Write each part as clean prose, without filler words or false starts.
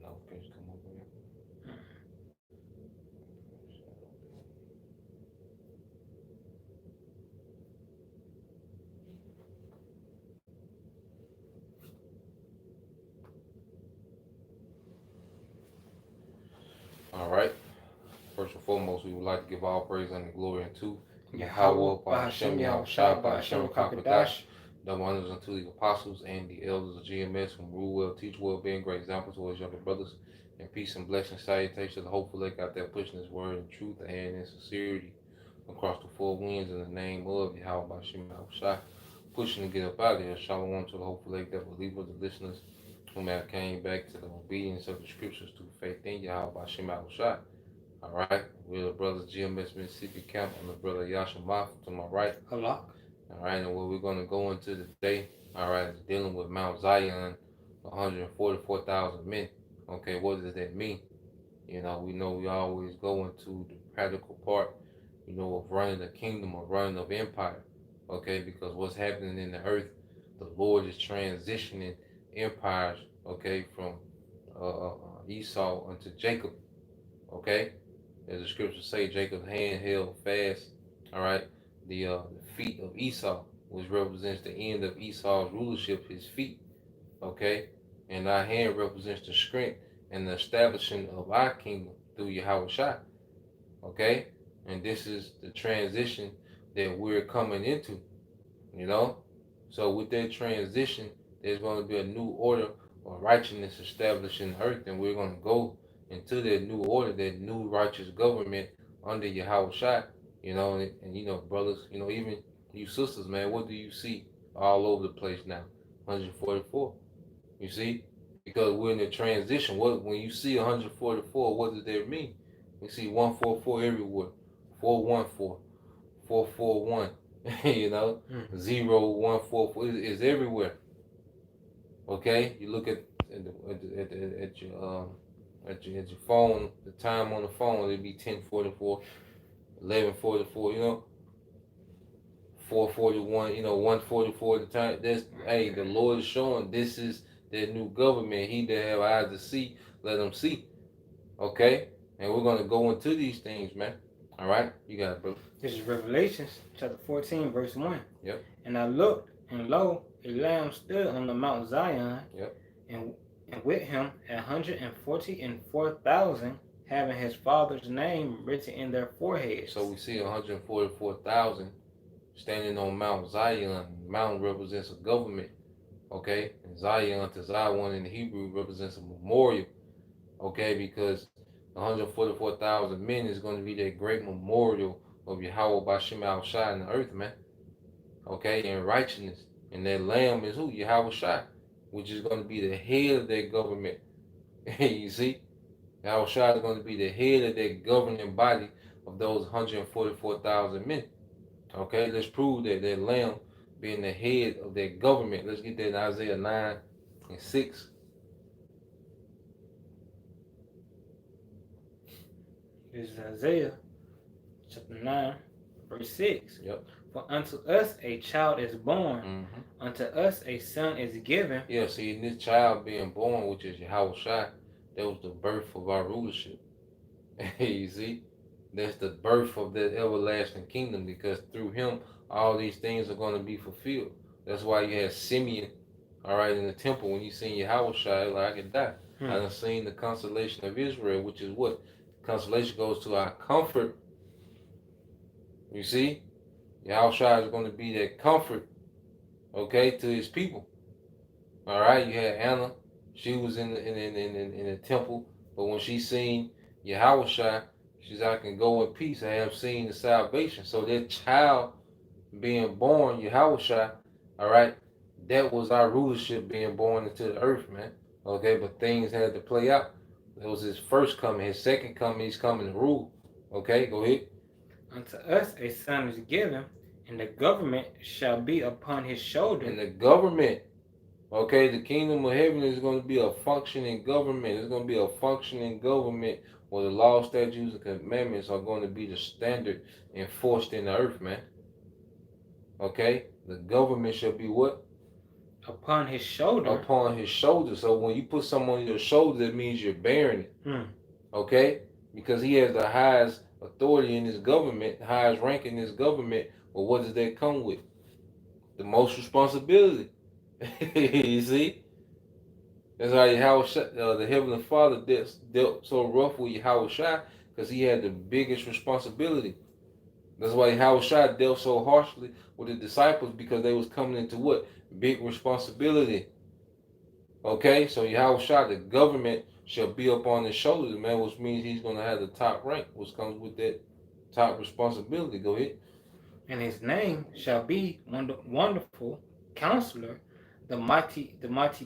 No, please come over here. All right. First and foremost, we would like to give all praise and glory unto Yahweh, Yahweh, Bahashem, Bahashem, Yahweh Yahushua, Shah, Bahashem, Bahashem, Rakakadash. Rakakadash. Double honors unto the apostles and the elders of GMS who rule well, teach well, being great examples to his younger brothers. And peace and blessing, salutation to the hopeful lake out there pushing his word in truth and in sincerity across the four winds in the name of Yahweh, Bahashem, Yahushua. Pushing to get up out of here. Shalom to the hopeful lake that believers, the listeners who may have came back to the obedience of the scriptures through faith in Yahweh, Bahashem, Yahushua. All right, we're the brothers GMS Mississippi Camp. I'm the brother Yasha Moth to my right. Halak. All right, and what we're going to go into today, all right, is dealing with Mount Zion, 144,000 men. Okay, what does that mean? You know we always go into the practical part, of running the kingdom or running of empire. Okay, because what's happening in the earth, the Lord is transitioning empires. Okay, from Esau unto Jacob. Okay, as the scriptures say, Jacob's hand held fast, all right, the feet of Esau, which represents the end of Esau's rulership, his feet, okay, and our hand represents the strength and the establishing of our kingdom through Yahweh Shai, okay, and this is the transition that we're coming into, you know, so with that transition, there's going to be a new order or righteousness established in the earth, and we're going to go into that new order, that new righteous government under Yahweh Shai, brothers, even you sisters, man, what do you see all over the place now? 144. You see? Because we're in a transition. When you see 144, what does that mean? We see 144 everywhere. 414, 441, you know, 0144 is everywhere. Okay? You look at your phone, the time on the phone, it'd be 10:44, 11:44, 4:41, 1:44 the time. The Lord is showing this is their new government. He that have eyes to see, let them see. Okay? And we're gonna go into these things, man. All right? You got it, bro. This is Revelations chapter 14, verse 1. Yep. And I looked, and lo, a lamb stood on the Mount Zion, Yep. and with him 144,000, having his father's name written in their foreheads. So we see 144,000 standing on Mount Zion. Mount represents a government, okay? And Zion to Zion in the Hebrew represents a memorial, okay? Because 144,000 men is going to be that great memorial of Yahweh Bashem Al Shai in the earth, man. Okay, and righteousness. And that lamb is who? Yahweh Shai, which is going to be the head of that government. You see? Yahweh Shai is going to be the head of that governing body of those 144,000 men. Okay, let's prove that lamb being the head of that government. Let's get that in Isaiah 9 and 6. This is Isaiah chapter 9, verse 6. Yep. For unto us a child is born, unto us a son is given. Yeah, see, this child being born, which is Yahweh Shai, that was the birth of our rulership. You see? That's the birth of that everlasting kingdom, because through him, all these things are going to be fulfilled. That's why you had Simeon, all right, in the temple. When you seen Yahweh Shai, like I could die. I done seen the consolation of Israel, which is what? Consolation goes to our comfort. You see? Yahweh Shai is going to be that comfort, okay, to his people. All right, you had Anna. She was in the temple, but when she seen Yahweh Shai, she's I can go in peace. I have seen the salvation. So that child being born, Yahweh Shai, all right, that was our rulership being born into the earth, man. Okay, but things had to play out. That was his first coming. His second coming, he's coming to rule. Okay, go ahead. Unto us a son is given, and the government shall be upon his shoulder. And the government, okay, the kingdom of heaven is going to be a functioning government. It's going to be a functioning government where the law, statutes, and commandments are going to be the standard enforced in the earth, man. Okay? The government shall be what? upon his shoulder. Upon his shoulder. So when you put something on your shoulder, that means you're bearing it. Okay? Because he has the highest authority in his government, the highest rank in his government. But what does that come with? The most responsibility. You see? That's why the Heavenly Father dealt so rough with Yahushua, because he had the biggest responsibility. That's why Yahushua dealt so harshly with the disciples, because they was coming into what? Big responsibility. Okay? So Yahushua, the government shall be up on his shoulders, man, which means he's going to have the top rank, which comes with that top responsibility. Go ahead. And his name shall be Wonderful Counselor, the mighty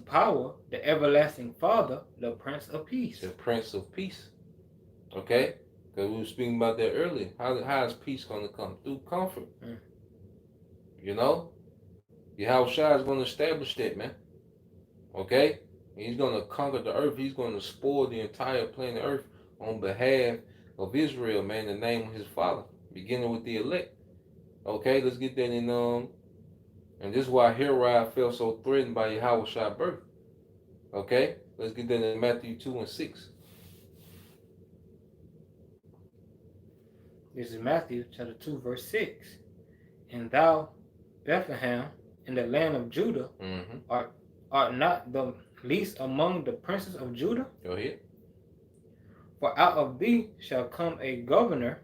power, the everlasting Father, the Prince of Peace. The Prince of Peace. Okay? Because we were speaking about that earlier. How is peace going to come? Through comfort. You know? Yahushua is going to establish that, man. Okay? He's going to conquer the earth. He's going to spoil the entire planet Earth on behalf of Israel, man, in the name of his Father, beginning with the elect. Okay, let's get that in, and this is why Herod felt so threatened by Yahushua's birth. Okay, let's get that in Matthew 2 and 6. This is Matthew chapter 2, verse 6. And thou, Bethlehem, in the land of Judah, art not the least among the princes of Judah? Go ahead. For out of thee shall come a governor.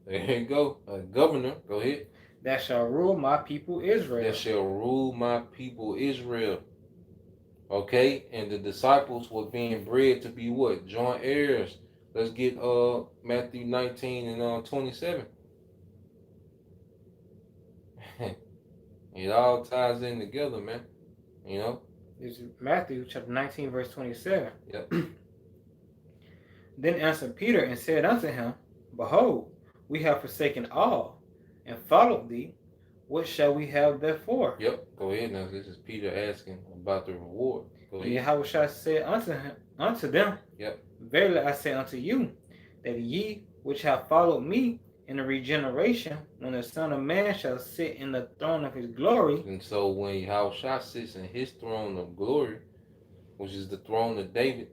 There you go. A governor. Go ahead. That shall rule my people Israel. That shall rule my people Israel. Okay? And the disciples were being bred to be what? Joint heirs. Let's get Matthew 19 and 27. It all ties in together, man. You know? This is Matthew chapter 19, verse 27. Yep. Then answered Peter and said unto him, Behold, we have forsaken all and followed thee. What shall we have therefore? Yep. Go ahead now. This is Peter asking about the reward. Go ahead. Yahushua said unto them, Yep. Verily I say unto you, that ye which have followed me in the regeneration, when the Son of Man shall sit in the throne of his glory. And so when Yahushua sits in his throne of glory, which is the throne of David,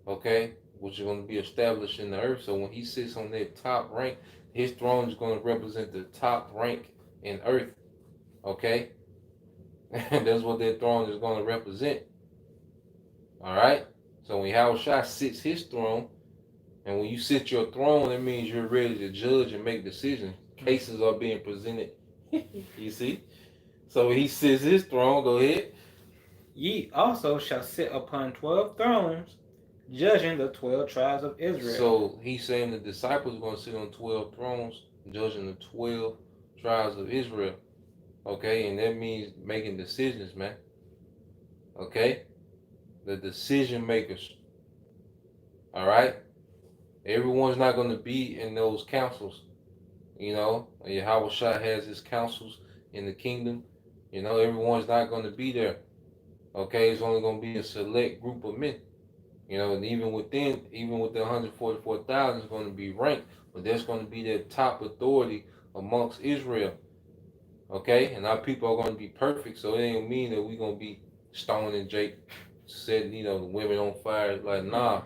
okay, which is going to be established in the earth. So when he sits on that top rank, his throne is going to represent the top rank in earth. Okay? And that's what that throne is going to represent. Alright? So when Yahushua sits his throne, and when you sit your throne, it means you're ready to judge and make decisions. Cases are being presented. You see? So when he sits his throne, go ahead. Ye also shall sit upon 12 thrones, judging the 12 tribes of Israel. So he's saying the disciples are going to sit on 12 thrones, judging the 12 tribes of Israel. Okay, and that means making decisions, man. Okay? The decision makers. All right? Everyone's not going to be in those councils. You know, Yahushua has his councils in the kingdom. You know, everyone's not going to be there. Okay, it's only going to be a select group of men. You know, and even with the 144,000 is going to be ranked, but there's going to be that top authority amongst Israel. Okay, and our people are going to be perfect, so it ain't mean that we're going to be stoning Jake, setting, the women on fire. Like, nah,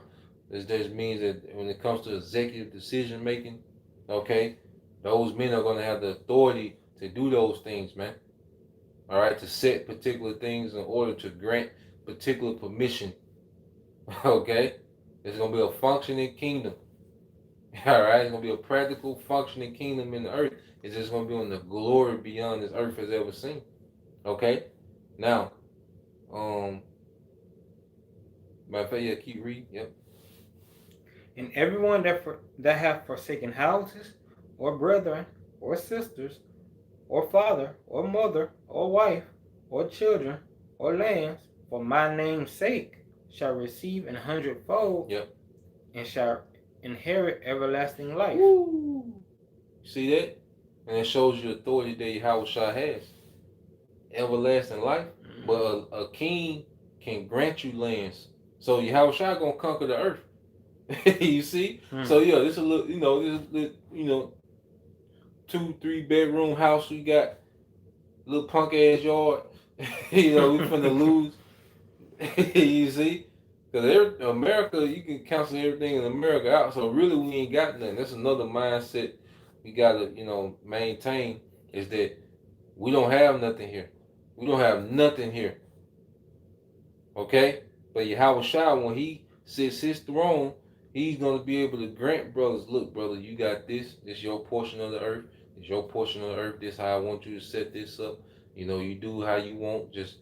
this just means that when it comes to executive decision making, okay, those men are going to have the authority to do those things, man. All right, to set particular things in order to grant particular permission. Okay, it's gonna be a functioning kingdom. All right, it's gonna be a practical, functioning kingdom in the earth. It's just gonna be on the glory beyond this earth has ever seen. Okay, now, matter of fact, yeah, keep reading. Yep. And everyone that have forsaken houses, or brethren, or sisters, or father, or mother, or wife, or children, or lands, for my name's sake, shall receive 100-fold. Yep. And shall inherit everlasting life. Woo. See that? And it shows you authority that Yahushua has. Everlasting life. Mm-hmm. But a king can grant you lands. So Yahushua gonna conquer the earth. You see? So yeah, this is a little, this 2-3 bedroom house. We got a little punk ass yard. You know, we finna lose. You see? Because America, you can cancel everything in America out. So really, we ain't got nothing. That's another mindset we gotta, maintain is that we don't have nothing here. We don't have nothing here. Okay? But Yahweh Shah, when he sits his throne, he's gonna be able to grant brothers, look, brother, you got this. This your portion of the earth. It's your portion of the earth. This how I want you to set this up. You do how you want. Just,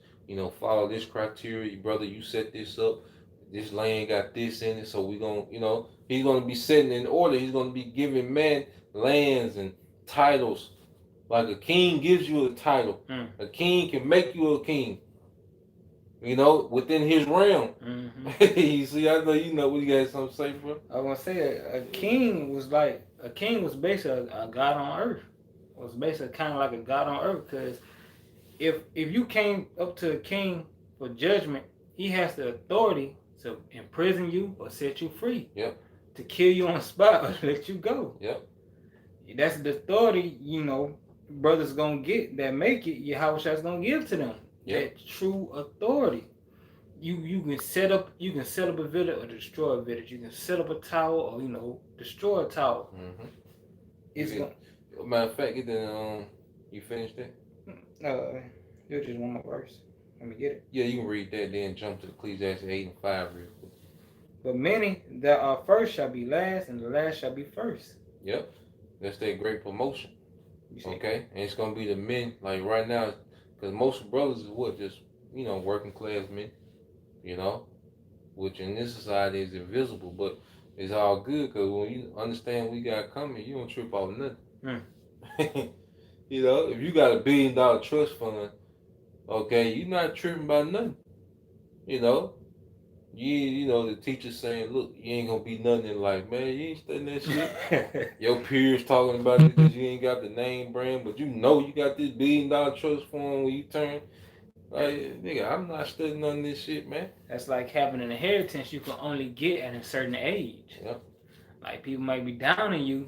follow this criteria. Brother, you set this up. This land got this in it. So we gonna, he's gonna be setting in order. He's gonna be giving man lands and titles. Like a king gives you a title. A king can make you a king. Within his realm. Mm-hmm. You see, I know you know what you got something to say, bro. I was gonna say a king was basically a god on earth. It was basically kind of like a god on earth, because if you came up to a king for judgment, he has the authority to imprison you or set you free. Yep. To kill you on the spot or let you go. Yep. That's the authority, brothers gonna get that make it. Yahweh Shah's gonna give to them. Yep. That true authority. You can set up a village or destroy a village. You can set up a tower or destroy a tower. Mm-hmm. It's matter of fact, you finished that? There's just one more verse. Let me get it. Yeah, you can read that, then jump to Ecclesiastes 8 and 5 real quick. But many that are first shall be last, and the last shall be first. Yep. That's that great promotion. Okay? And it's gonna be the men, like right now, because most brothers is what? Just, working class men, which in this society is invisible, but it's all good because when you understand we got coming, you don't trip off nothing. If you got $1 billion trust fund, okay, you're not tripping about nothing. The teacher saying, look, you ain't gonna be nothing in life, man. You ain't studying that shit. Your peers talking about it because you ain't got the name brand, but you got this $1 billion trust fund when you turn. Like, nigga, I'm not studying none of this shit, man. That's like having an inheritance you can only get at a certain age. Yep. Like, people might be downing you,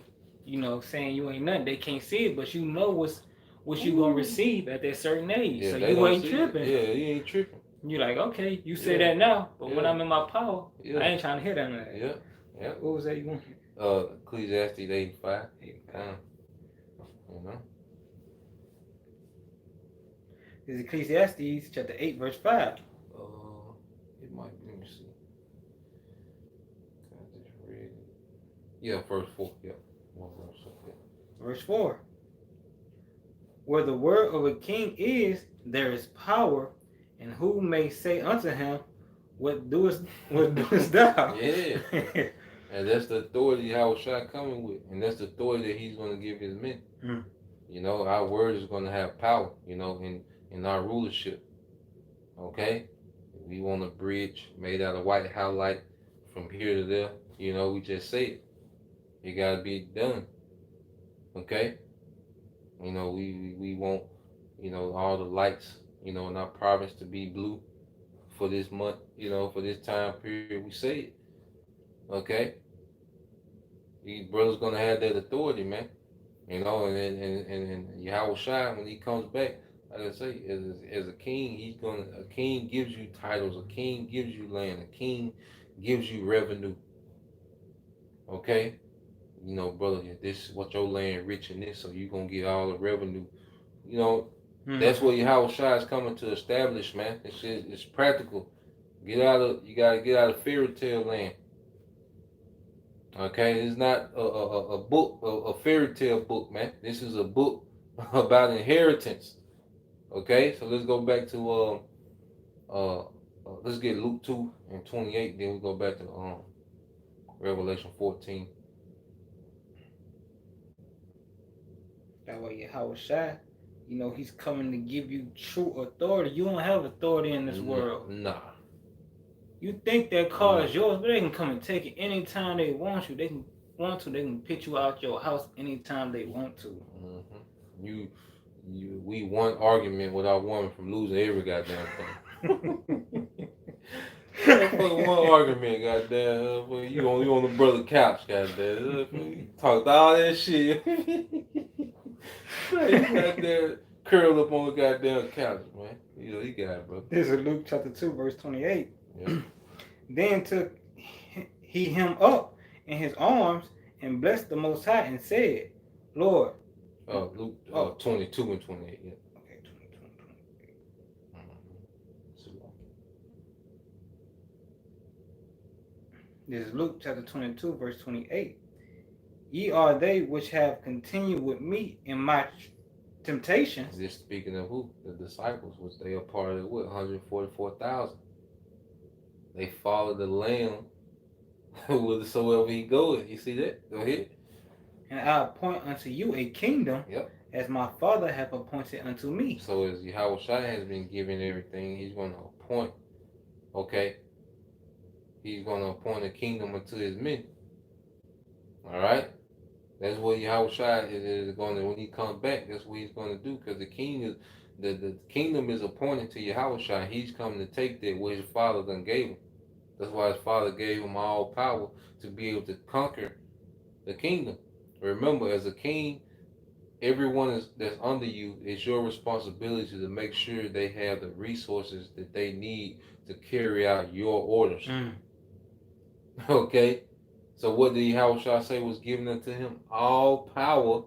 saying you ain't nothing. They can't see it, but you know what you gonna receive at that certain age. Yeah, so you ain't tripping. Yeah, you ain't tripping. You're like, okay, you say that now, but when I'm in my power, I ain't trying to hear that. Yeah. What was that you want? Ecclesiastes 8 and 5. Is Ecclesiastes chapter 8, verse 5. It might be, let me see. I just read it. Yeah, verse 4. Yeah. One verse. Okay. Verse 4. Where the word of a king is, there is power, and who may say unto him, what doest thou? Yeah. And that's the authority Yahweh Shah coming with. And that's the authority that he's going to give his men. Our word is going to have power, in our rulership. Okay? We want a bridge made out of white halide from here to there. We just say it. It got to be done. Okay? We want, all the lights, in our province to be blue for this month, for this time period. We say it. Okay? These brothers going to have that authority, man. And Yahweh Shai, when he comes back, like I say, as a king, a king gives you titles, a king gives you land, a king gives you revenue. Okay? Brother, this is what your land rich in this, so you're gonna get all the revenue. That's what Yahweh Shai is coming to establish, man. It's practical. You gotta get out of fairy tale land. Okay, it's not a book, a fairy tale book, man. This is a book about inheritance. Okay, so let's go back to let's get Luke 2 and 28, then we go back to Revelation 14. That way Yahweh Shai, he's coming to give you true authority. You don't have authority in this world. Nah. You think that car is yours, but they can come and take it anytime they want you. They can pitch you out your house anytime they want to. Mm-hmm. We one argument with our woman from losing every goddamn thing. One argument, goddamn. You on the brother couch, goddamn. Talked all that shit. Goddamn curled up on the goddamn couch, man. You know, he got it, bro. This is Luke chapter 2, verse 28. Yeah. Then took he him up in his arms and blessed the Most High and said, Lord. Luke 22 and 28, yeah. Okay, 22 and 28. This is Luke chapter 22, verse 28. Ye are they which have continued with me in my temptations. This speaking of who? The disciples, which they are part of what? 144,000. They follow the Lamb whithersoever he goeth. You see that? Go ahead. And I appoint unto you a kingdom, Yep. as my Father hath appointed unto me. So as Yahushua has been given everything, he's going to appoint, okay? He's going to appoint a kingdom unto his men. All right? That's what Yahushua is going to, when he comes back, that's what he's going to do, because the kingdom is appointed to Yahushua. He's coming to take that what his father done gave him. That's why his father gave him all power to be able to conquer the kingdom. Remember, as a king, everyone that's under you, it's your responsibility to make sure they have the resources that they need to carry out your orders. Okay? So what did Yahushua say was given unto him? All power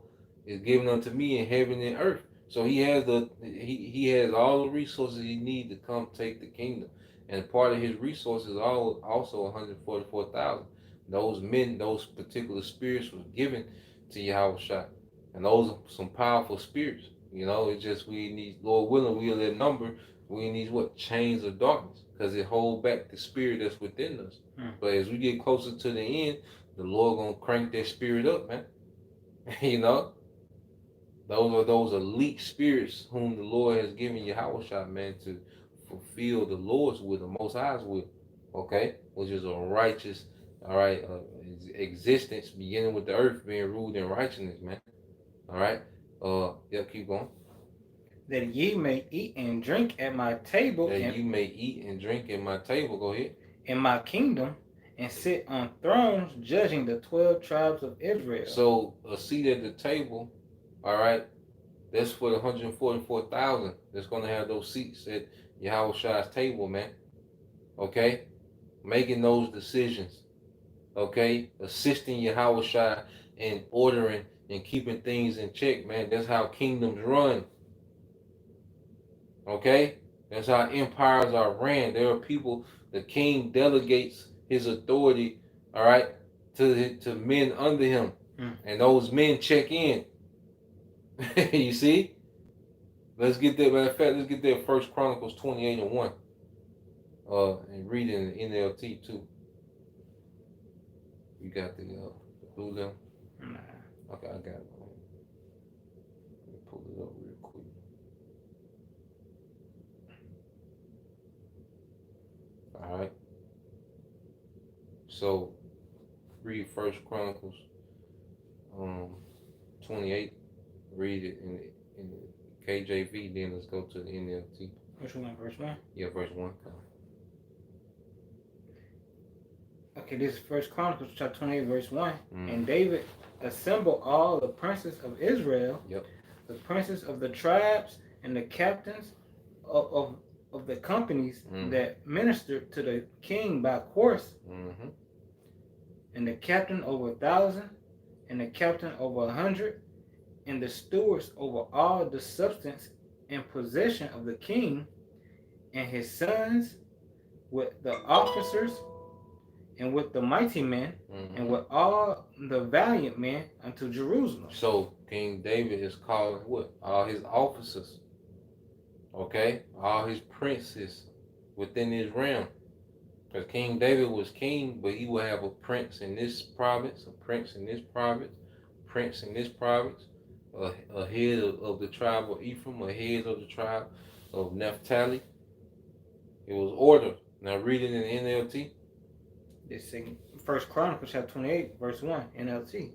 is given unto me in heaven and earth. So he has he has all the resources he needs to come take the kingdom. And part of his resources are also 144,000. Those men, those particular spirits was given to Yahushua. And those are some powerful spirits. You know, it's just we need, Lord willing, we'll that number. We need what? Chains of darkness. Because it hold back the spirit that's within us. But as we get closer to the end, the Lord gonna crank that spirit up, man. You know? Those are those elite spirits whom the Lord has given Yahushua, man, to fulfill the Lord's will, the Most High's will. Okay? Which is a righteous, all right, existence beginning with the earth being ruled in righteousness, man. All right? Yeah, keep going. That ye may eat and drink at my table. That you may eat and drink at my table. Go ahead. In my kingdom, and sit on thrones judging the 12 tribes of Israel. So a seat at the table, all right, that's for the 144,000 that's going to have those seats at Yahushua's table, man. Okay? Making those decisions. Okay? Assisting Yahushua in ordering and keeping things in check, man. That's how kingdoms run. Okay? That's how empires are ran. There are people, the king delegates his authority, all right, to men under him. And those men check in. You see? Let's get that. Matter of fact, let's get that 1 Chronicles 28 and 1. And read it in the NLT too. You got the blue limb? Nah. Okay, I got it. Let me pull it up real quick. All right. So, read 1 Chronicles 28. Read it in the KJV. Then let's go to the NLT. Which one? Verse 1? Yeah, verse 1. Okay, this is 1 Chronicles chapter 28, verse 1. And David assembled all the princes of Israel, the princes of the tribes, and the captains of the companies that ministered to the king by course, and the captain over 1,000, and the captain over 100, and the stewards over all the substance and possession of the king, and his sons, with the officers, and with the mighty men, and with all the valiant men unto Jerusalem. So King David is calling what? All his officers. Okay? All his princes within his realm. Because King David was king, but he will have a prince in this province, a prince in this province, prince in this province, a head of the tribe of Ephraim, a head of the tribe of Naphtali. It was ordered. Now read it in the NLT. This is 1 Chronicles chapter 28, verse 1, NLT.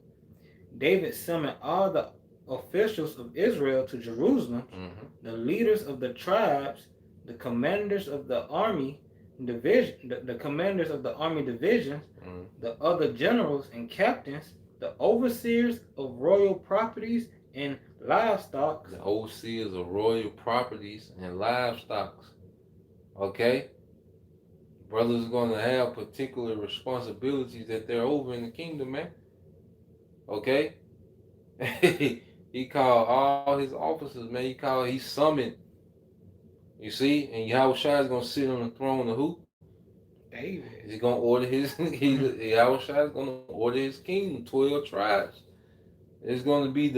David summoned all the officials of Israel to Jerusalem, the leaders of the tribes, the commanders of the army division, the commanders of the army divisions, the other generals and captains, the overseers of royal properties, and livestock. The overseers of royal properties and livestock. Okay? Brothers are going to have particular responsibilities that they're over in the kingdom, man. Okay? He called all his officers, man. He summoned. You see? And Yahushua is going to sit on the throne of who? David. He's going to order Yahushua is going to order his kingdom, 12 tribes. It's going to be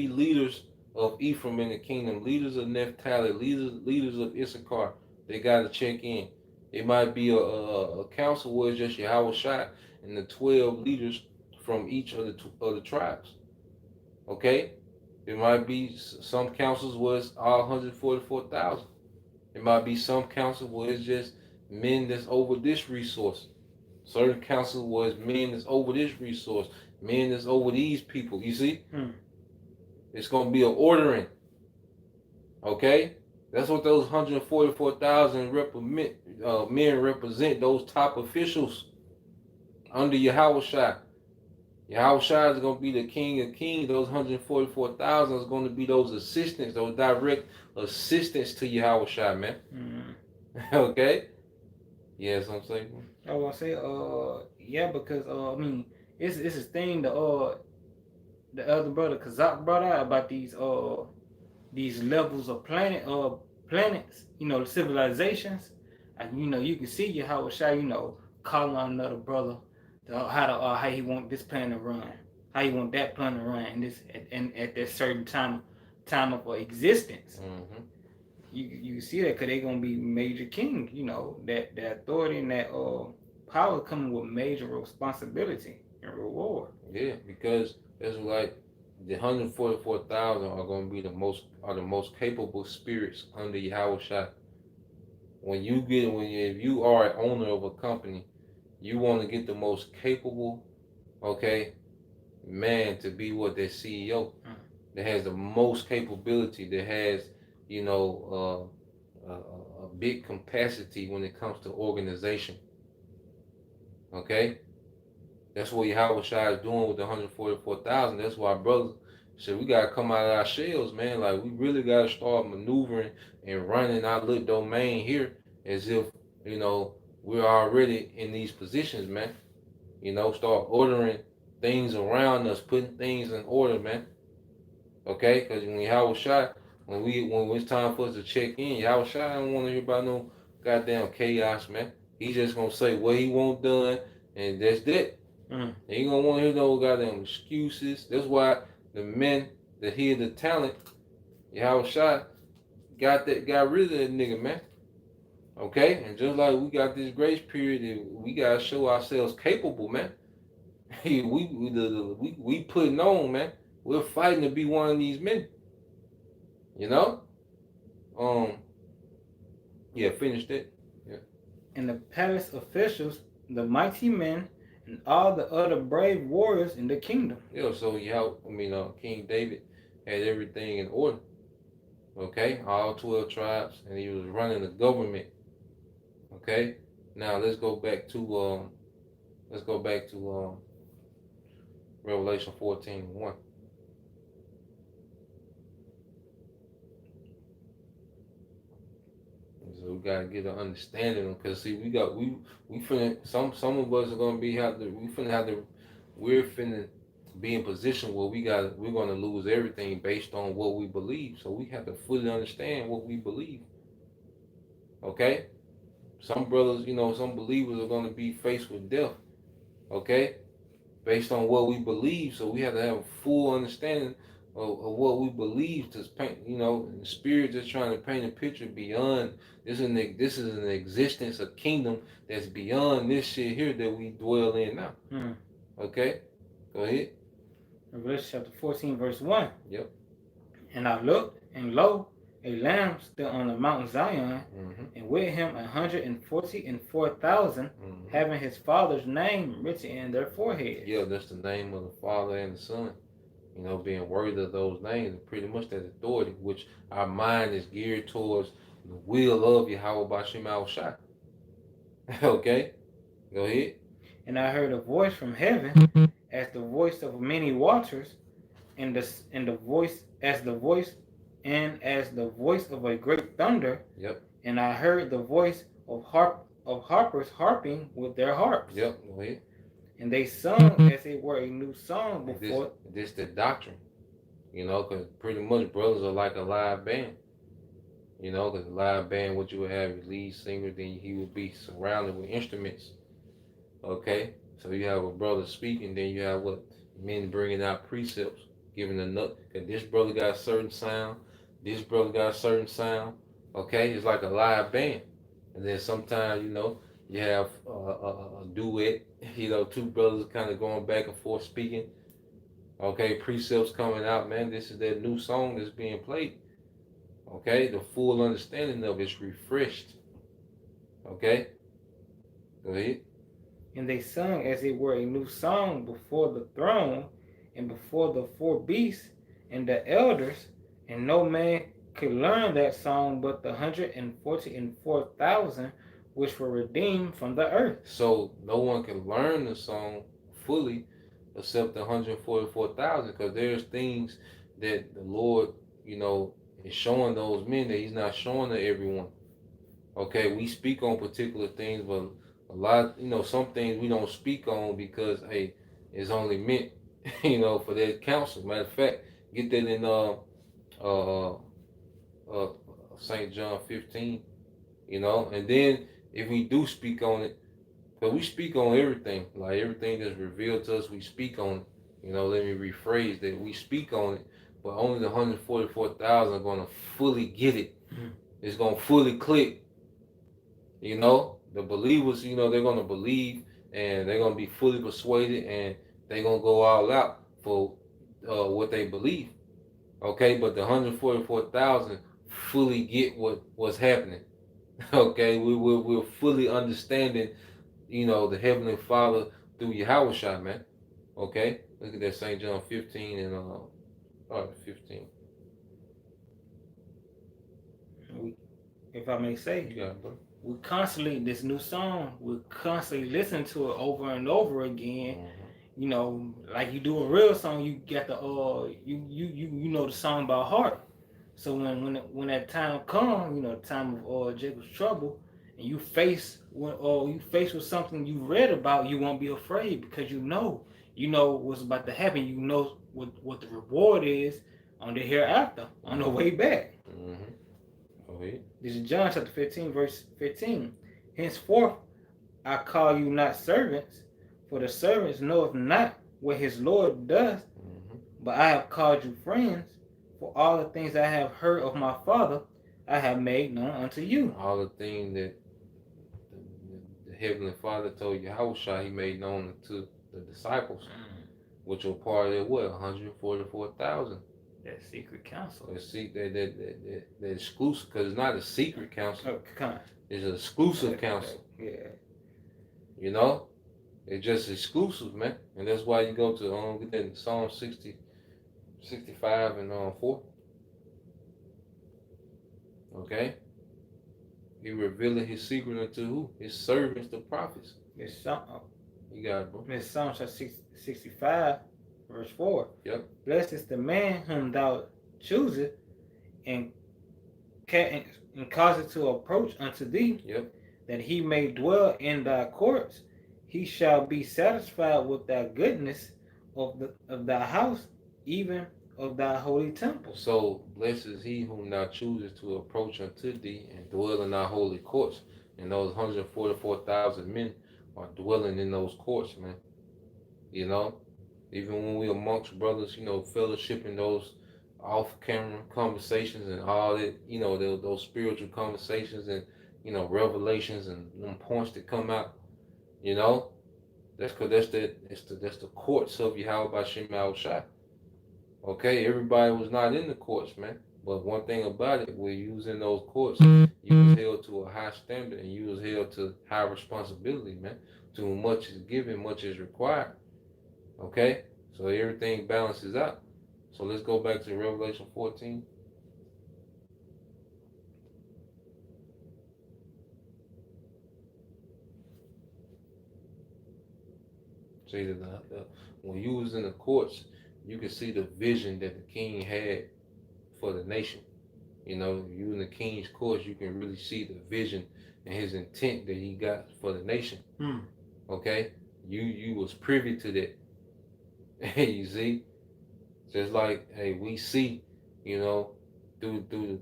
leaders of Ephraim in the kingdom, leaders of Naphtali, leaders of Issachar. They got to check in. It might be a council where it's just Yahushua and the 12 leaders from each of the tribes. Okay? It might be some councils where it's all 144,000. It might be some council where it's just men that's over this resource. Certain councils where it's men that's over this resource. Men that's over these people. You see? It's going to be an ordering. Okay? That's what those 144,000 men represent, those top officials under Yahushua. Yahushua is going to be the king of kings. Those 144,000 is going to be those assistants, those direct assistants to Yahushua, man. Okay? Yes, I'm saying. I was gonna say, yeah, because I mean, it's this thing the other brother Kazak brought out about these levels of planets, you know, the civilizations, and you know you can see Yahushua, you know, calling on another brother how he want this planet to run, how he want that planet to run, and this and at that certain time of existence. Mm-hmm. You see that because they're gonna be major kings, you know, that authority and that power coming with major responsibility and reward. Yeah, because it's like the 144,000 are going to be the most capable spirits under Yahushua. If you are an owner of a company, you want to get the most capable, okay, man to be what their CEO that has the most capability, that has, you know, a big capacity when it comes to organization. Okay? That's what Yahushua is doing with the 144,000. That's why brothers said we gotta come out of our shells, man. Like we really gotta start maneuvering and running our little domain here as if, you know, we're already in these positions, man. You know, start ordering things around us, putting things in order, man. Okay? Because when Yahushua, when it's time for us to check in, Yahushua don't want to hear about no goddamn chaos, man. He's just gonna say what he want done, and that's it. Ain't gonna want to hear no goddamn excuses. That's why the men that hear the talent, Yahushua got rid of that nigga, man. Okay? And just like we got this grace period, we gotta show ourselves capable, man. we putting on, man. We're fighting to be one of these men. You know? Yeah, finished it. Yeah. And the palace officials, the mighty men, and all the other brave warriors in the kingdom. Yeah, so King David had everything in order. Okay, all 12 tribes, and he was running the government. Okay, now let's go back to Revelation 14:1. So we gotta get an understanding, because see, we finna some of us are gonna we're finna be in position where we're gonna lose everything based on what we believe. So we have to fully understand what we believe. Okay? Some brothers, some believers are gonna be faced with death. Okay? Based on what we believe. So we have to have a full understanding of what we believe to paint, the spirit just trying to paint a picture beyond this is an existence, a kingdom that's beyond this shit here that we dwell in now. Okay? Go ahead. Revelation chapter 14, verse 1. Yep. And I looked, and lo, a lamb stood on the Mount Zion, and with him 144,000, having his father's name written in their foreheads. Yeah, that's the name of the Father and the Son. Being worthy of those names, pretty much that authority, which our mind is geared towards the will of Yahweh Bashim Al-Shai. Okay? Go ahead. And I heard a voice from heaven as the voice of many waters, and the voice as the voice and as the voice of a great thunder. Yep. And I heard the voice of harpers harping with their harps. Yep. Go ahead. And they sung as it were a new song And before. this the doctrine, because pretty much brothers are like a live band. Because a live band, what you would have your lead singer, then he would be surrounded with instruments. Okay, so you have a brother speaking, then you have what men bringing out precepts, giving the nut. Cause this brother got a certain sound, this brother got a certain sound. Okay, it's like a live band, and then sometimes you have a duet. Two brothers kind of going back and forth speaking. Okay, precepts coming out, man. This is that new song that's being played. Okay, the full understanding of it's refreshed. Okay, go ahead. And they sung as it were a new song before the throne and before the four beasts and the elders, and no man could learn that song but the 144,000 which were redeemed from the earth. So no one can learn the song fully except the 144,000, because there's things that the Lord, is showing those men that He's not showing to everyone. Okay, we speak on particular things, but a lot, some things we don't speak on because hey, it's only meant, for that counsel. Matter of fact, get that in uh St. John 15, and then if we do speak on it, because we speak on everything, like everything that's revealed to us, we speak on it. Let me rephrase that. We speak on it, but only the 144,000 are going to fully get it. It's going to fully click. The believers, they're going to believe and they're going to be fully persuaded and they're going to go all out for what they believe. Okay, but the 144,000 fully get what's happening. Okay, we're fully understanding, the Heavenly Father through Yahushua, man. Okay, look at that St. John 15 and 15. If I may say, Yeah, bro. We constantly, this new song, we constantly listen to it over and over again. Mm-hmm. Like you do a real song, you get the you know the song by heart. So when that time comes, the time of Jacob's trouble, and you face with something you read about, you won't be afraid because you know what's about to happen. You know what the reward is on the hereafter, on the way back. Mm-hmm. Okay. This is John chapter 15, verse 15. Henceforth I call you not servants, for the servants knoweth not what his Lord does, but I have called you friends, for all the things I have heard of my Father, I have made known unto you. All the things that the Heavenly Father told Yahushua, He made known to the disciples, which were part of what, 144,000. That secret counsel. That exclusive, because it's not a secret counsel. Oh, come on. It's an exclusive counsel. Yeah. It's just exclusive, man. And that's why you go to get that in Psalm 60, 65 and 4. Okay? He revealed his secret unto who? His servants, the prophets. It's Psalm. You got it, bro. It's Psalm 65, verse 4. Yep. Blessed is the man whom thou choosest and cause it to approach unto thee. Yep. That he may dwell in thy courts. He shall be satisfied with thy goodness of thy house, even of thy holy temple. So blessed is he whom thou choosest to approach unto thee and dwell in thy holy courts. And those 144,000 men are dwelling in those courts, man. Even when we amongst brothers, fellowship in those off-camera conversations and all that, those spiritual conversations and, revelations and them points that come out, that's because that's the courts of Yahweh B'Shem Yahushua. Okay, everybody was not in the courts, man. But one thing about it, when you was in those courts, you was held to a high standard and you was held to high responsibility, man. To whom much is given, much is required. Okay? So everything balances out. So let's go back to Revelation 14. See, when you was in the courts, you can see the vision that the king had for the nation. You know, you in the king's courts, you can really see the vision and his intent that he got for the nation. Okay, you was privy to that. You see, just like hey, we see, you know, through the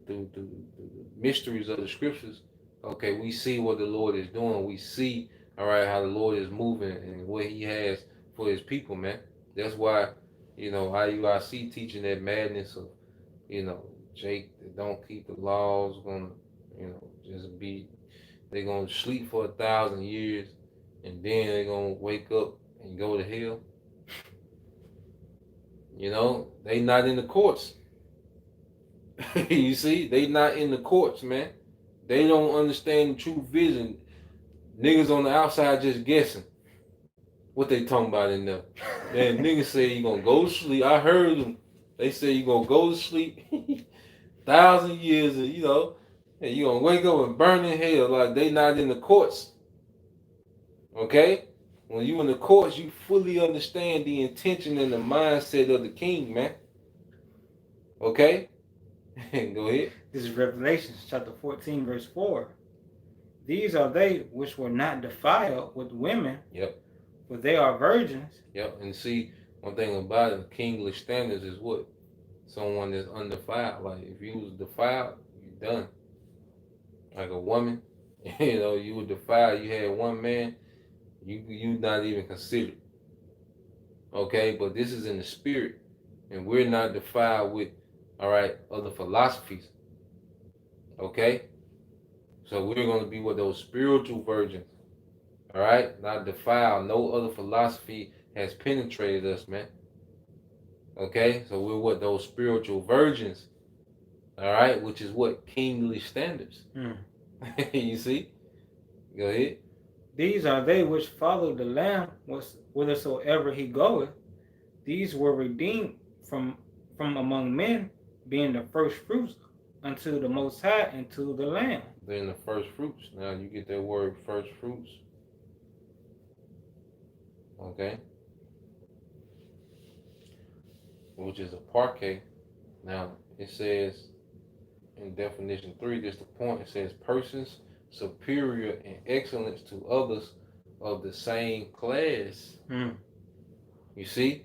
mysteries of the scriptures. Okay, we see what the Lord is doing. We see, all right, how the Lord is moving and what He has for His people, man. That's why, you know, IUIC teaching that madness of, you know, Jake that don't keep the laws gonna, you know, just be they gonna sleep for 1,000 years and then they gonna wake up and go to hell. You know, they not in the courts. You see, they not in the courts, man. They don't understand the true vision. Niggas on the outside just guessing what they talking about in there. Man, niggas say you gonna go to sleep. I heard them. They say you gonna go to sleep 1,000 years, and you know, and you gonna wake up and burn in hell. Like they not in the courts. Okay, when you in the courts, you fully understand the intention and the mindset of the king, man. Okay, go ahead. This is Revelation chapter 14, verse 4. These are they which were not defiled with women. Yep. For they are virgins. Yep. And see, one thing about it, kingly standards is what? Someone that's undefiled. Like if you was defiled, you're done. Like a woman, you know, you were defiled, you had one man, you not even considered. Okay, but this is in the spirit. And we're not defiled with, all right, other philosophies. Okay? So we're going to be with those spiritual virgins. All right? Not defiled. No other philosophy has penetrated us, man. Okay? So we're what? Those spiritual virgins. All right? Which is what? Kingly standards. You see? Go ahead. These are they which follow the Lamb whithersoever he goeth. These were redeemed from among men, being the first fruits unto the Most High and to the Lamb. They're in the first fruits. Now you get that word first fruits. Okay? Which is a parquet. Now it says in definition 3, just the point, it says persons superior in excellence to others of the same class. You see?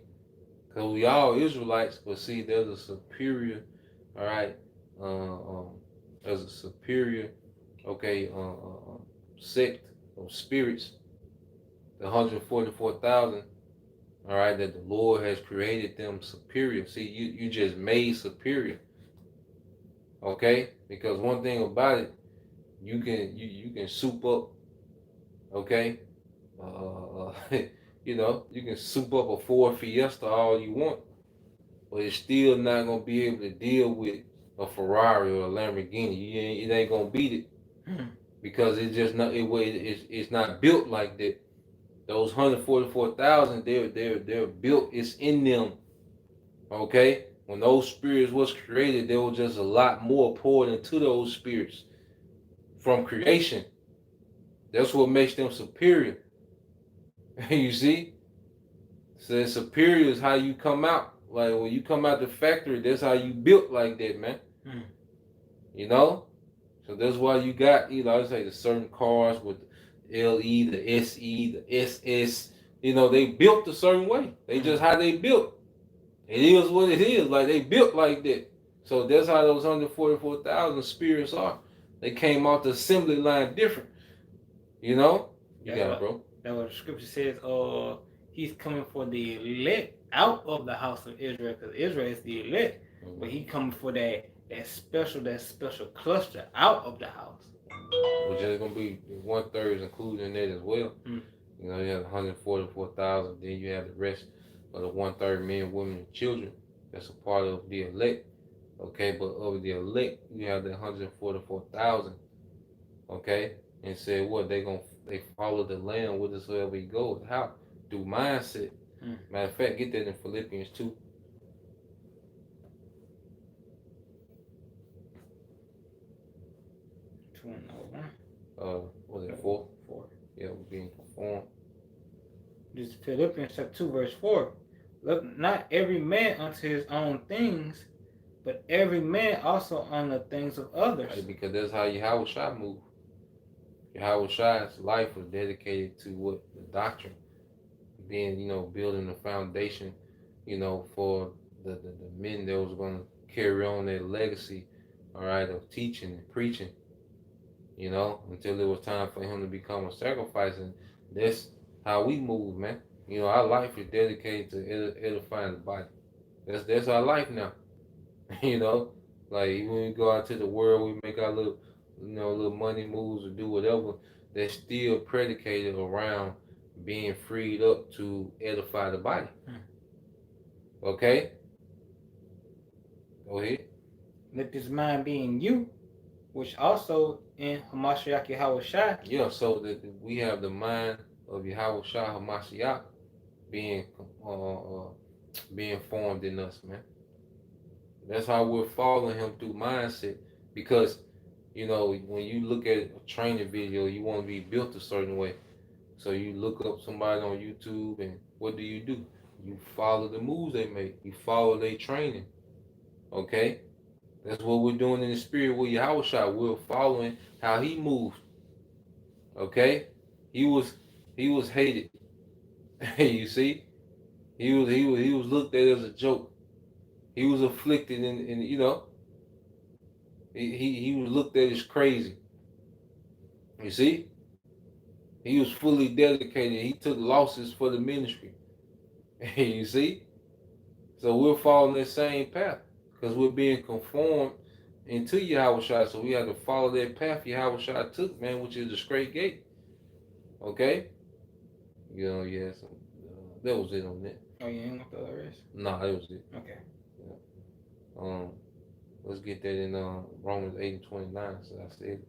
Because we all Israelites, but see, there's a superior, all right, there's a superior, okay, sect of spirits, the 144,000, all right, that the Lord has created them superior. See, you just made superior, okay? Because one thing about it, you can soup up, okay? You know, you can soup up a Ford Fiesta all you want, but it's still not gonna be able to deal with a Ferrari or a Lamborghini. It ain't gonna beat it because it's just not it's not built like that. Those 144,000, they're built. It's in them. Okay, when those spirits was created, there was just a lot more poured into those spirits from creation. That's what makes them superior. You see? So superior is how you come out. Like when you come out the factory, that's how you built like that, man. You know? So that's why you got, you know, I say the certain cars with the LE, the SE, the SS, you know, they built a certain way. They just how they built. It is what it is. Like they built like that. So that's how those 144,000 spirits are. They came off the assembly line different. You know? You got it, bro. That's what the scripture says. He's coming for the elect out of the house of Israel, because Israel is the elect. But he coming for that special cluster out of the house. Which is gonna be 1/3 included in that as well. You know, you have 144,000, then you have the rest of the 1/3 men, women, and children. That's a part of the elect. Okay, but of the elect, you have the 144,000. Okay, and said what they follow the Lamb whithersoever he goes. How? Through mindset. Matter of fact, get that in Philippians 2. Was it 4? 4. Yeah, we're being conformed. This is Philippians chapter 2, verse 4. Look not every man unto his own things, but every man also on the things of others. Right? Because that's how Yahweh Shai moved. Yahweh Shai's life was dedicated to what the doctrine, being, building the foundation, for the men that was going to carry on their legacy, all right, of teaching and preaching, until it was time for him to become a sacrifice. And that's how we move, man. Our life is dedicated to edifying the body. That's our life now. you know, like when we go out to the world, we make our little money moves or do whatever. That's still predicated around being freed up to edify the body. Okay, go ahead. Let this mind be in you, which also in Hamashiach Yahweh Shai. Yeah, so that we have the mind of Yahweh Shah Hamashiach being being formed in us, man. That's how we're following him through mindset. Because, when you look at a training video, you want to be built a certain way. So you look up somebody on YouTube, and what do? You follow the moves they make. You follow their training. Okay? That's what we're doing in the spirit with Yahweh Shah. We're following how he moved. Okay? He was hated. You see? He was looked at as a joke. He was afflicted, and he was looked at as crazy. You see? He was fully dedicated. He took losses for the ministry. You see? So we're following that same path because we're being conformed into Yahweh Shai. So we have to follow that path Yahweh Shai took, man, which is the straight gate. Okay? Yeah. So, that was it on that. Oh, you ain't got the rest? Nah, that was it. Okay. Yeah. Let's get that in Romans 8:29. So I said it.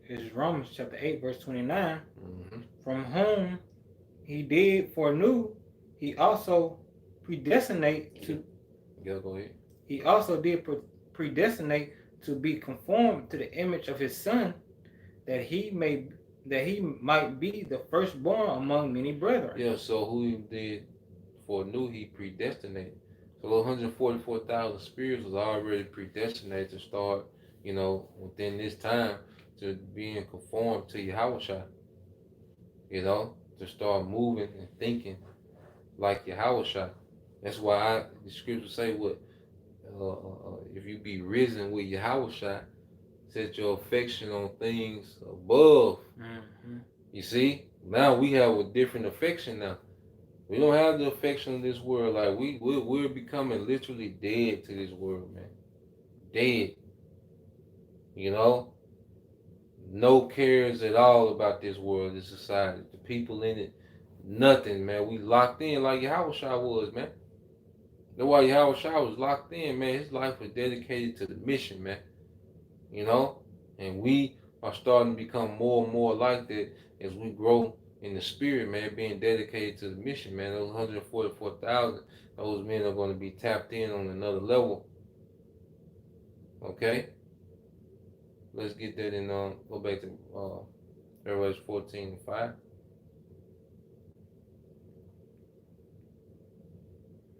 It's Romans chapter 8, verse 29. Mm-hmm. From whom he did foreknew, he also predestinate to. Yeah, go ahead. He also did predestinate to be conformed to the image of his Son, that he might be the firstborn among many brethren. Yeah. So who he did foreknew, he predestinated. So 144,000 spirits was already predestinated to start, within this time, to being conformed to Yahweh Shai. To start moving and thinking like Yahweh Shai. That's why the scriptures say what, if you be risen with Yahweh Shai, set your affection on things above. Mm-hmm. You see, now we have a different affection now. We don't have the affection of this world. Like we're becoming literally dead to this world, man. Dead. No cares at all about this world, this society, the people in it. Nothing, man. We locked in like Yahweh Shai was, man. That's why Yahweh Shai was locked in, man. His life was dedicated to the mission, man. And we are starting to become more and more like that as we grow in the spirit, man, being dedicated to the mission, man. Those 144,000, those men are going to be tapped in on another level. Okay? Let's get that in, go back to Revelation 14:5.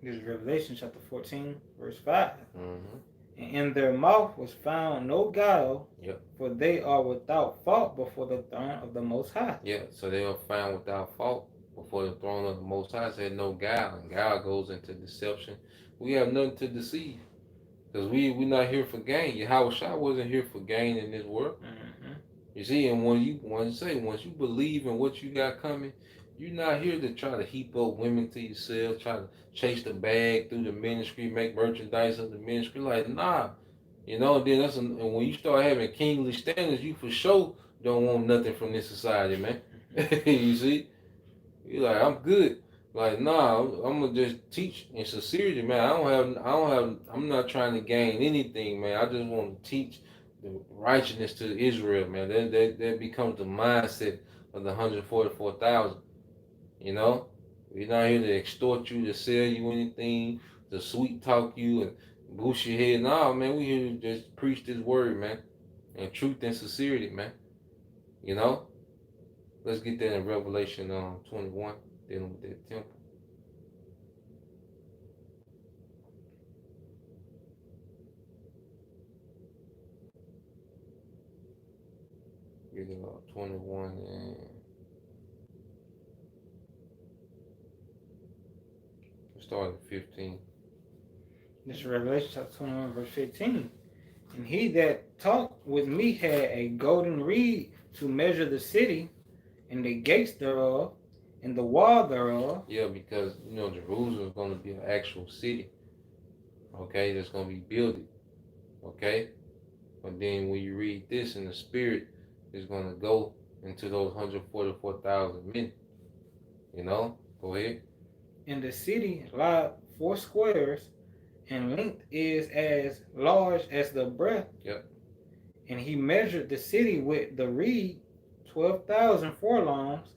This is Revelation chapter 14, verse 5. Mm-hmm. And in their mouth was found no guile, Yep. For they are without fault before the throne of the Most High. Yeah, so they are found without fault before the throne of the Most High. Said no guile, and guile goes into deception. We have nothing to deceive, because we're not here for gain. Yahweh Shai wasn't here for gain in this world. Mm-hmm. You see, and once you believe in what you got coming, you're not here to try to heap up women to yourself, try to chase the bag through the ministry, make merchandise of the ministry. Like, nah. Then and when you start having kingly standards, you for sure don't want nothing from this society, man. You see? You're like, I'm good. Like, nah, I'm gonna just teach in sincerity, man. I'm not trying to gain anything, man. I just want to teach the righteousness to Israel, man. That becomes the mindset of the 144,000. We're not here to extort you, to sell you anything, to sweet talk you, and Bullshit head, nah, man. We here to just preach this word, man, and truth and sincerity, man. You know. Let's get that in Revelation 21, dealing with that temple. Get it 21 and start at 15. This is Revelation chapter 21, verse 15. And he that talked with me had a golden reed to measure the city, and the gates thereof, and the wall thereof. Yeah, because Jerusalem is going to be an actual city. Okay, that's going to be built. Okay, but then when you read this in the spirit, it's going to go into those 144,000 men. Go ahead. And the city lieth 4 squares, and length is as large as the breadth. Yep. And he measured the city with the reed 12,000 furlongs.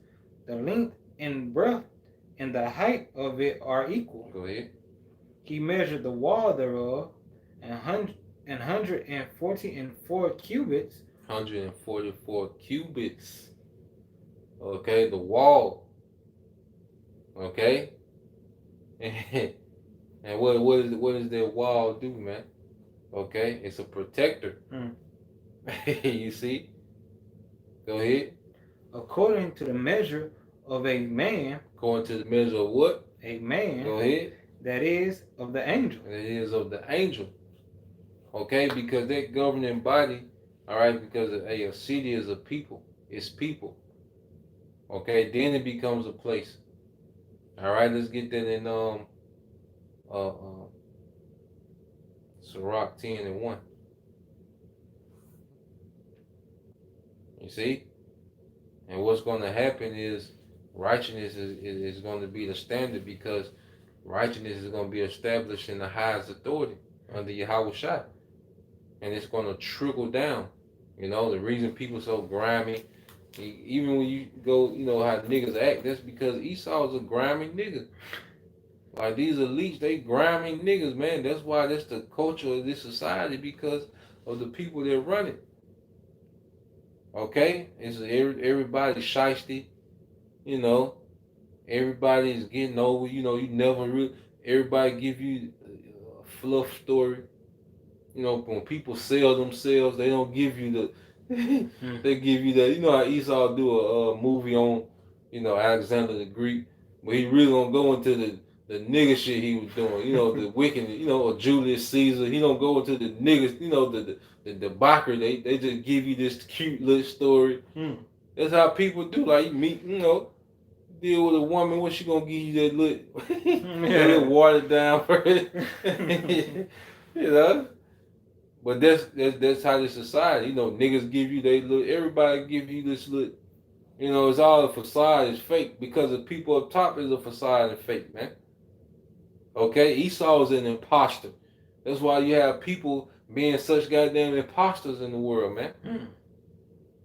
The length and breadth and the height of it are equal. Go ahead. He measured the wall thereof 144 cubits. 144 cubits. Okay, the wall. Okay. And what does that wall do, man? Okay, it's a protector. You see? Go ahead. According to the measure of a man. According to the measure of what? A man. Go ahead. That is of the angel. That is of the angel. Okay, because that governing body, all right, because a city is a people. It's people. Okay, then it becomes a place. All right, let's get that in Sirach 10 and 1. You see? And what's going to happen is righteousness is going to be the standard, because righteousness is going to be established in the highest authority under Yahweh Shai. And it's going to trickle down. The reason people so grimy, even when you go, how niggas act, that's because Esau's a grimy nigga. Like, these elites, they grimy niggas, man. That's why that's the culture of this society, because of the people that run it. Okay? It's everybody's shiesty. Everybody's getting over. You never really, everybody give you a fluff story. When people sell themselves, they don't give you the, they give you the, how Esau do a movie on, Alexander the Greek, but he really don't go into the nigga shit he was doing, the wicked, or Julius Caesar. He don't go into the niggas, the debauchery. They just give you this cute little story. That's how people do. Like, you meet, deal with a woman, what she gonna give you that little watered down version, But that's how this society, niggas give you everybody give you this little, it's all a facade, it's fake, because the people up top is a facade and fake, man. Okay, Esau is an imposter. That's why you have people being such goddamn imposters in the world, man.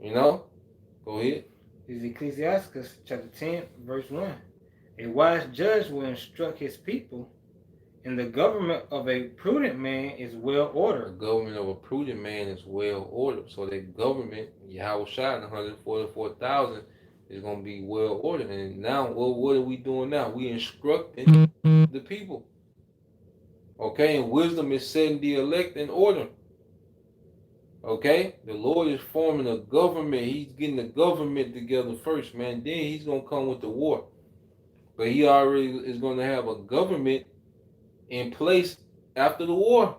Go ahead. This is Ecclesiastes chapter 10, verse 1. A wise judge will instruct his people, and the government of a prudent man is well ordered. The government of a prudent man is well ordered. So that government, Yahweh Shai, 144,000, is going to be well ordered. And now, what are we doing now? We instructing the people. Okay, and wisdom is setting the elect in order. Okay, the Lord is forming a government. He's getting the government together first, man. Then he's going to come with the war. But he already is going to have a government in place after the war.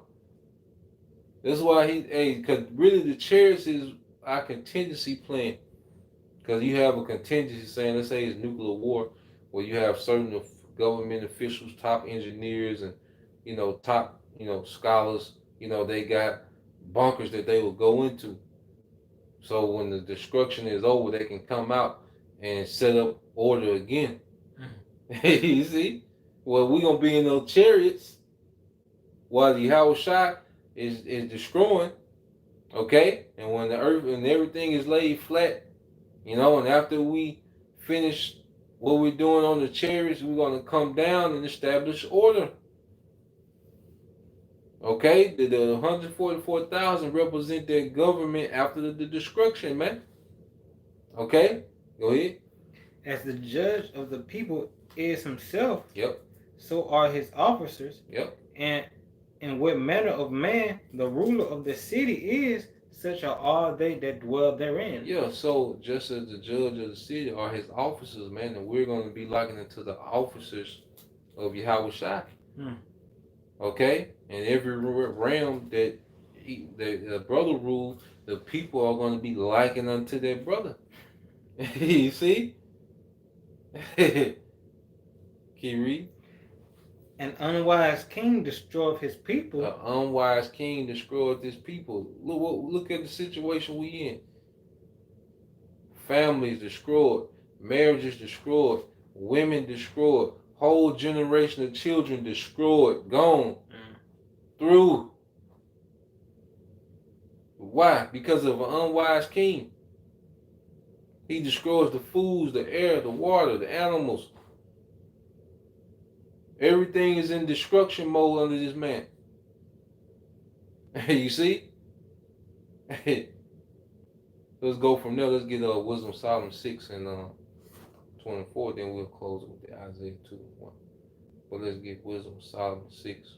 That's why because really the chariots is our contingency plan. Because you have a contingency saying, let's say it's nuclear war, where you have certain government officials, top engineers, and top scholars. They got bunkers that they will go into. So when the destruction is over, they can come out and set up order again. You see? Well, we're going to be in those chariots while the Yahweh Shai is destroying. Okay? And when the earth and everything is laid flat, and after we finish what we're doing on the chariots, we're going to come down and establish order. Okay, the 144,000 represent their government after the destruction, man. Okay, go ahead. As the judge of the people is himself, Yep. so are his officers. Yep. And in what manner of man the ruler of the city is, such are all they that dwell therein. Yeah, so just as the judge of the city are his officers, man, and we're going to be likening it to the officers of Yahweh Shai. Okay? And every realm that the brother ruled, the people are going to be likened unto their brother. You see? Can you read? An unwise king destroyeth his people. An unwise king destroyed his people. Look at the situation we in. Families destroyed, marriages destroyed, women destroyed, whole generation of children destroyed, gone, through. Why? Because of an unwise king. He destroys the foods, the air, the water, the animals. Everything is in destruction mode under this man. You see? Let's go from there. Let's get Wisdom Solomon 6 and 24. Then we'll close with the Isaiah 2 and 1. But let's get Wisdom Solomon 6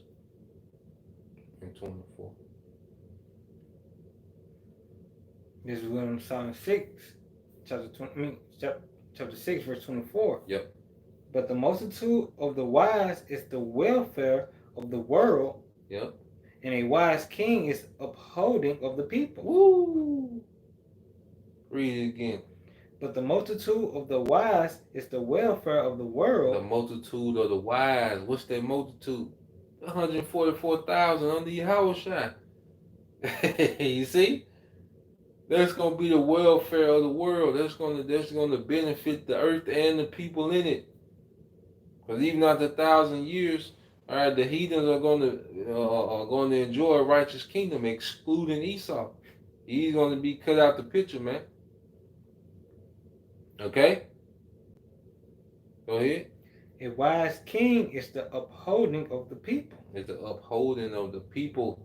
and 24. This is Wisdom Solomon 6, chapter 6, verse 24. Yep. But the multitude of the wise is the welfare of the world. Yep. And a wise king is upholding of the people. Woo! Read it again. But the multitude of the wise is the welfare of the world. The multitude of the wise. What's that multitude? 144,000 under Yahweh Shai. You see? That's gonna be the welfare of the world. That's gonna benefit the earth and the people in it. Because even after 1,000 years, all right, the heathens are going to enjoy a righteous kingdom, excluding Esau. He's going to be cut out the picture, man. Okay? Go ahead. A wise king is the upholding of the people. It's the upholding of the people.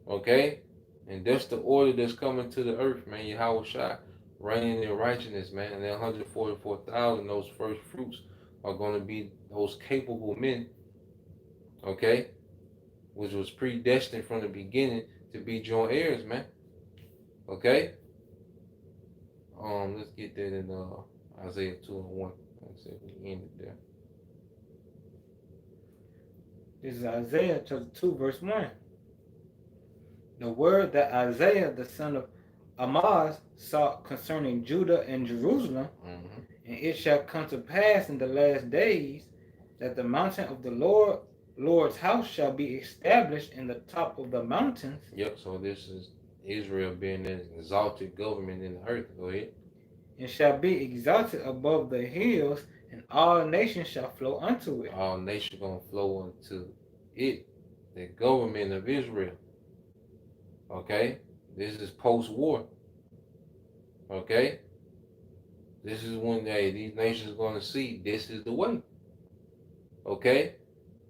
Okay? And that's the order that's coming to the earth, man. Yahweh Shai, reigning in righteousness, man. And that 144,000, those first fruits, are going to be those capable men, okay, which was predestined from the beginning to be joint heirs, man. Okay. Let's get that in Isaiah 2 and 1. Let's see if we end it there. This is Isaiah chapter 2, verse 1. The word that Isaiah, the son of Amoz, saw concerning Judah and Jerusalem, and it shall come to pass in the last days that the mountain of the Lord's house shall be established in the top of the mountains. Yep, so this is Israel being an exalted government in the earth. Go ahead. And shall be exalted above the hills, and all nations shall flow unto it. All nations gonna flow unto it, the government of Israel. Okay? This is post-war. Okay? This is when these nations are going to see this is the way. Okay?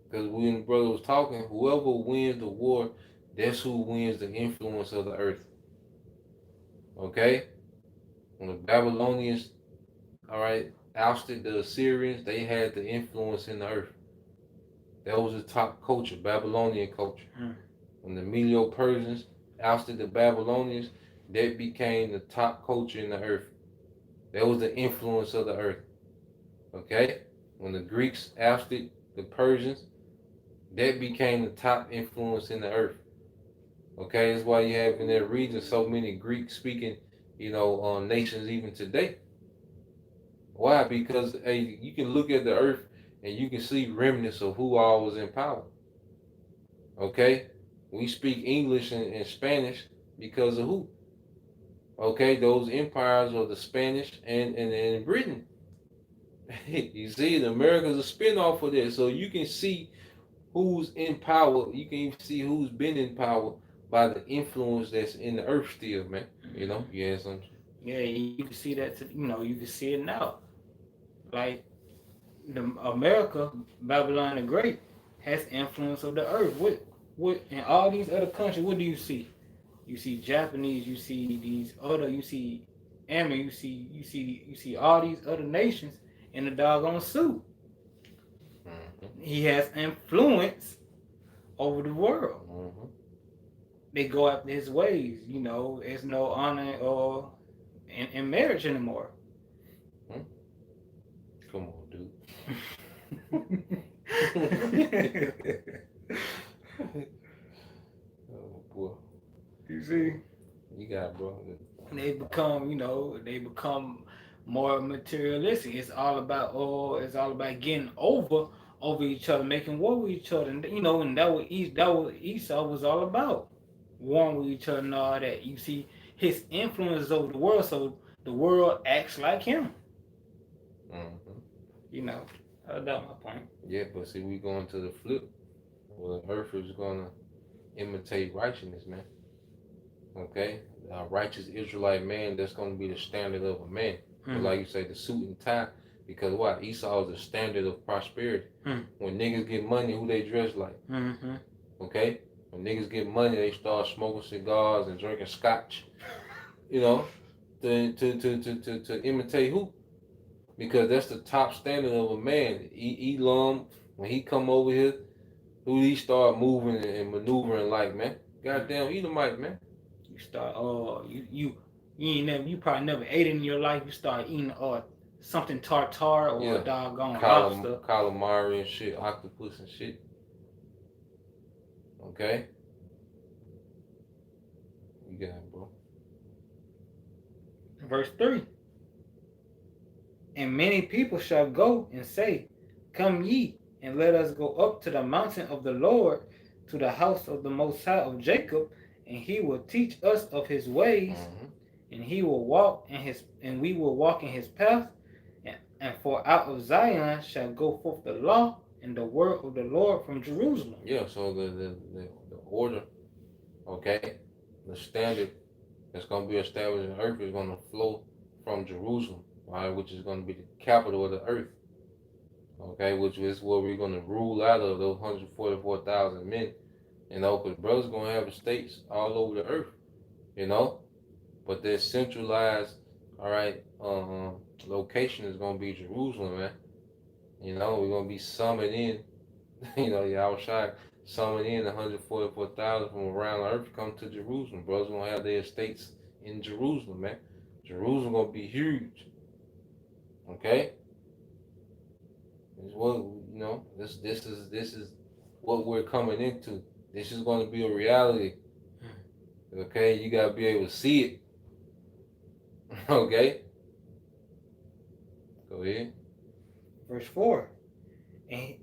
Because when the brother was talking, whoever wins the war, that's who wins the influence of the earth. Okay? When the Babylonians, all right, ousted the Assyrians, they had the influence in the earth. That was the top culture, Babylonian culture. When the Medo-Persians ousted the Babylonians, that became the top culture in the earth. That was the influence of the earth. Okay? When the Greeks ousted the Persians, that became the top influence in the earth. Okay? That's why you have in that region so many Greek-speaking, nations even today. Why? Because you can look at the earth and you can see remnants of who all was in power. Okay? We speak English and Spanish because of who? Okay, those empires are the Spanish and Britain. You see, the America's a spinoff of that. So you can see who's in power. You can even see who's been in power by the influence that's in the earth still, man. You had something. Yeah, you can see that. You can see it now. Like America, Babylon the Great, has influence of the earth. what in all these other countries, what do you see? You see Japanese, you see you see Amer, you see all these other nations in the doggone suit. Mm-hmm. He has influence over the world. Mm-hmm. They go after his ways. You know, there's no honor or in marriage anymore. Hmm? Come on, dude. Oh boy, You see, you got it, bro. they become more materialistic. It's all about it's all about getting over each other, making war with each other, and and that was Esau was all about, warring with each other and all that. You see, his influence over the world, so the world acts like him. Mm-hmm. You know, that's my point. Yeah, but see, we going to the flip. Well, the earth is gonna imitate righteousness, man. Okay, a righteous Israelite man. That's gonna be the standard of a man. But Mm-hmm. like you say, the suit and tie. Because what Esau is the standard of prosperity. Mm-hmm. When niggas get money, who they dress like? Mm-hmm. Okay, when niggas get money, they start smoking cigars and drinking scotch. You know, to imitate who? Because that's the top standard of a man. Elam, when he come over here, who he start moving and maneuvering like, man? Goddamn Edomite, man. You start you ain't never you probably never ate it in your life. You start eating something tartar or a Yeah, doggone lobster. calamari and shit, octopus and shit. Okay, you got it, bro. Verse 3. And many people shall go and say, Come ye, and let us go up to the mountain of the Lord, to the house of the Most High of Jacob, and he will teach us of his ways, Mm-hmm. and he will walk in his and we will walk in his path, and for out of Zion shall go forth the law and the word of the Lord from Jerusalem. Yeah, so the order, okay, the standard that's gonna be established in the earth is gonna flow from Jerusalem, all right, which is gonna be the capital of the earth. Okay, which is where we're gonna rule out of those 144,000 men, because brothers gonna have estates all over the earth, you know, but their centralized, all right, location is gonna be Jerusalem, man. We're gonna be summoned in, Yahushua summoned in 144,000 from around the earth come to Jerusalem. Brothers gonna have their estates in Jerusalem, man. Jerusalem gonna be huge. Okay? This what this is what we're coming into. This is gonna be a reality. Okay, you gotta be able to see it. Okay? Go ahead. Verse 4. And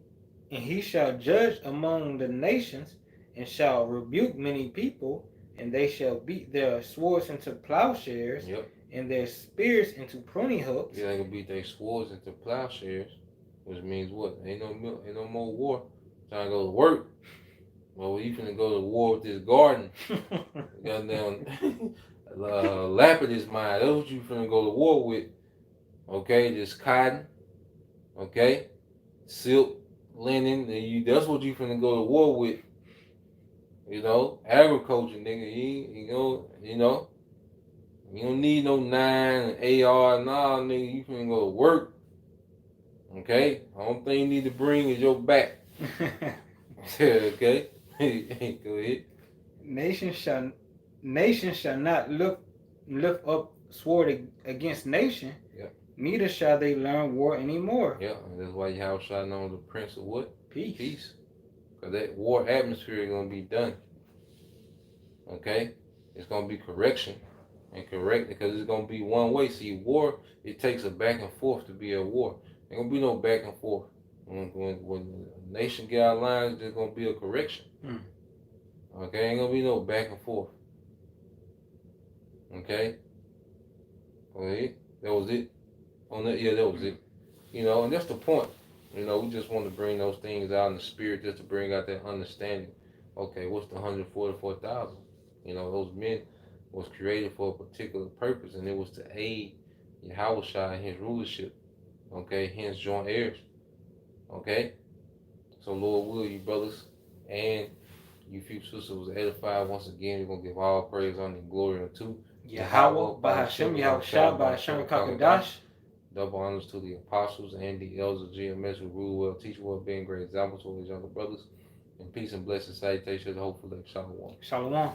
he shall judge among the nations, and shall rebuke many people, and they shall beat their swords into plowshares, Yep. and their spears into pruning hooks. Yeah, they gonna beat their swords into plowshares, which means what? Ain't no more war. Trying to go to work. Well, you finna go to war with this garden. Goddamn Lapidus mine. That's what you finna go to war with. Okay, this cotton. Okay, silk, linen. That's what you finna go to war with. Agriculture, nigga. You don't need no 9 AR. Nah, nigga, you finna go to work. Okay, only thing you need to bring is your back. Okay, go ahead. Nation shall not lift up sword against nation. Yep. Neither shall they learn war anymore. Yeah, and that's why Yahushua known the Prince of what? Peace. Peace. Because that war atmosphere is gonna be done. Okay, it's gonna be correction and correct because it's gonna be one way. See, war it takes a back and forth to be a war. Ain't gonna be no back and forth. When the nation get out of line, there's gonna be a correction. Okay, ain't gonna be no back and forth. Okay, go ahead. That was it. That was it. And that's the point. We just want to bring those things out in the spirit, just to bring out that understanding. Okay, what's the 144,000? Those men was created for a particular purpose, and it was to aid Yahushua in his rulership. Okay, hence joint heirs. Okay, so Lord will you brothers and You few sisters was edified. Once again, we're gonna give all praise, honor, and glory unto Yahweh, Bahashem, Yahushua, Bahashem, Kakadash. Double honors to the apostles and the elders of GMS who rule well, teach well, being great examples to his younger brothers. And peace and blessing, salutations, hopefully, shalom. Shalom.